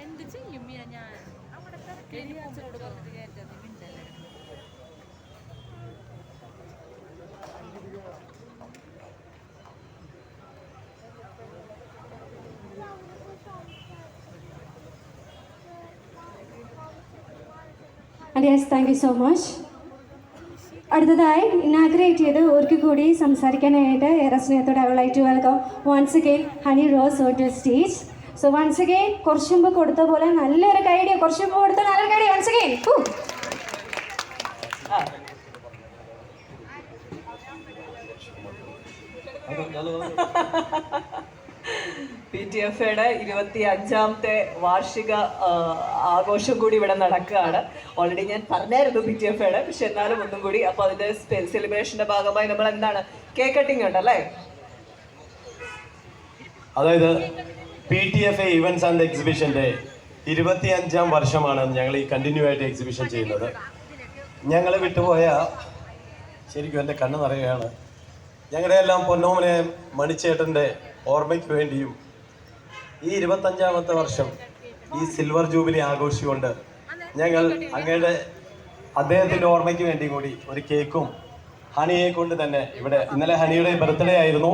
എന്ത് ചെയ്യും ഞാൻ അവിടെ പറഞ്ഞിട്ട് കയറ്റാ മിണ്ടല്ലേ. Yes, thank you so much. അടുത്തതായി ഇനാഗ്രേറ്റ് ചെയ്ത് ഒരിക്കൽ കൂടി സംസാരിക്കാനായിട്ട് ഏറെ സ്നേഹത്തോടെ I would like to welcome once again Honey Rose on to stage. So once again കുറച്ച് മുമ്പ് കൊടുത്ത പോലെ നല്ലൊരു കൈഡിയ, കുറച്ച് മുമ്പ് കൊടുത്ത നല്ലൊരു കൈഡിയ വൺസ് അഗെയിൻ. PTFയുടെ 25ാമത്തെ വാർഷിക ആഘോഷം കൂടി ഇവിടെ നടക്കുകയാണ്. ഓൾറെഡി ഞാൻ പറഞ്ഞായിരുന്നു PTFയുടെ, പക്ഷെ എന്നാലും ഒന്നും കൂടി. അപ്പോൾ അതിൻ്റെ സെലിബ്രേഷൻ്റെ ഭാഗമായി നമ്മൾ എന്താണ് കേക്ക് കട്ടിങ് ഉണ്ടല്ലേ? അതായത് PTFA ഇവൻറ്റ്സ് ആൻഡ് എക്സിബിഷൻ്റെ 25ാം വർഷമാണ് ഞങ്ങൾ ഈ കണ്ടിന്യൂ ആയിട്ട് എക്സിബിഷൻ ചെയ്യുന്നത്. ഞങ്ങൾ വിട്ടുപോയ ശരിക്കും എൻ്റെ കണ്ണ് നിറയുകയാണ്. ഞങ്ങളുടെ എല്ലാം പൊന്നോമനെ മണിച്ചേട്ടൻ്റെ ഓർമ്മയ്ക്ക് വേണ്ടിയും ഈ 25ാമത്തെ വർഷം ഈ സിൽവർ ജൂബിലി ആഘോഷിച്ചുകൊണ്ട് ഞങ്ങൾ അദ്ദേഹത്തിൻ്റെ ഓർമ്മയ്ക്ക് വേണ്ടി കൂടി ഒരു കേക്കും ഹണിയെ കൊണ്ട് തന്നെ ഇവിടെ ഇന്നലെ ഹണിയുടെ ബർത്ത്ഡേ ആയിരുന്നു.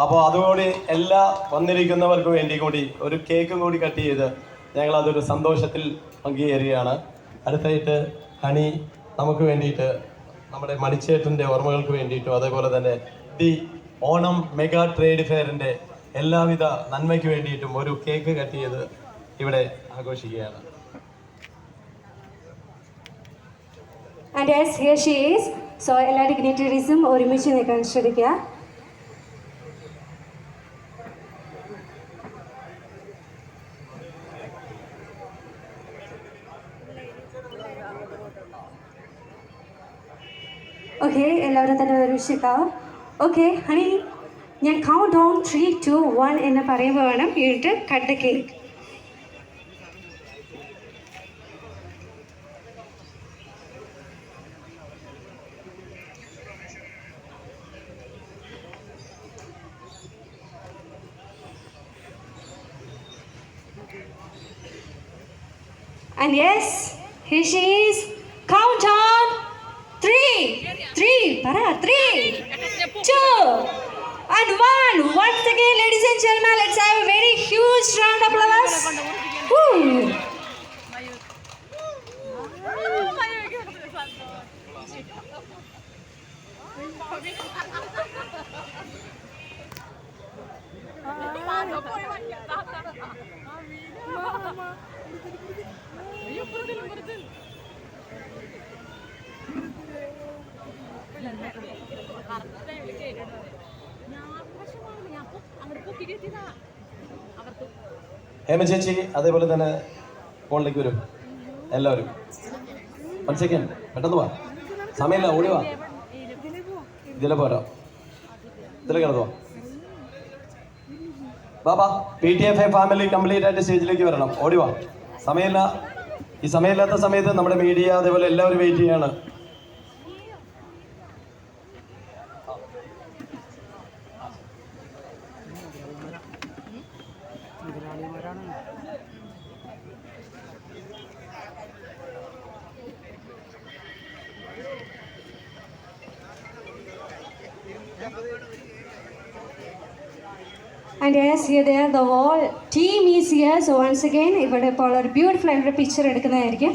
അപ്പോൾ അതുകൂടി എല്ലാ വന്നിരിക്കുന്നവർക്ക് വേണ്ടി കൂടി ഒരു കേക്കും കൂടി കട്ട് ചെയ്ത് ഞങ്ങളതൊരു സന്തോഷത്തിൽ പങ്കുചേരുകയാണ്. അടുത്തായിട്ട് ഹണി നമുക്ക് വേണ്ടിയിട്ട് നമ്മുടെ മണിച്ചേട്ടൻ്റെ ഓർമ്മകൾക്ക് വേണ്ടിയിട്ടും അതേപോലെ തന്നെ ദി ഓണം മെഗാ ട്രേഡ് ഫെയറിൻ്റെ എല്ലാവിധ നന്മയ്ക്ക് വേണ്ടിയിട്ടും ഒരു കേക്ക് കട്ട് ചെയ്ത് ഇവിടെ ആഘോഷിക്കുകയാണ്. And yes, here she is. So എല്ലാ ഡിഗ്നിറ്ററീസും ഒരുമിച്ച് നിൽക്കാൻ ശ്രമിക്കുക. ഓക്കെ, എല്ലാവരും തന്നെ ഒരുമിച്ചിരിക്കാം. ഓക്കെ ഹണി, ഞാൻ കൗണ്ട് ഡൗൺ 3, 2, 1 എന്ന് പറയുമ്പോൾ വേണം എന്നിട്ട് cut the cake. And yes, here she is. Count on 3, 2, and 1. Once again, ladies and gentlemen, let's have a very huge round of applause. Hema ചേച്ചി അതേപോലെ തന്നെ ഫോണിലേക്ക് വരും എല്ലാവരും. വൺ സെക്കൻഡ്, പെട്ടെന്ന് വാ, സമയമില്ല, ഓടി വാ. ഇതിലെ പോരാ, ഇതിലെ കിടന്നു വാ. PTFA ഫാമിലി കംപ്ലീറ്റ് ആയിട്ട് സ്റ്റേജിലേക്ക് വരണം, ഓടി വാ, സമയമില്ല. ഈ സമയമില്ലാത്ത സമയത്ത് നമ്മുടെ മീഡിയ അതേപോലെ എല്ലാവരും വെയിറ്റ് ചെയ്യാണ്. And yes, here they are, the whole team is here. So once again, ഇവിടെ ഇപ്പോൾ ഒരു ബ്യൂട്ടിഫുൾ ആയിട്ട് പിക്ചർ എടുക്കുന്നതായിരിക്കും.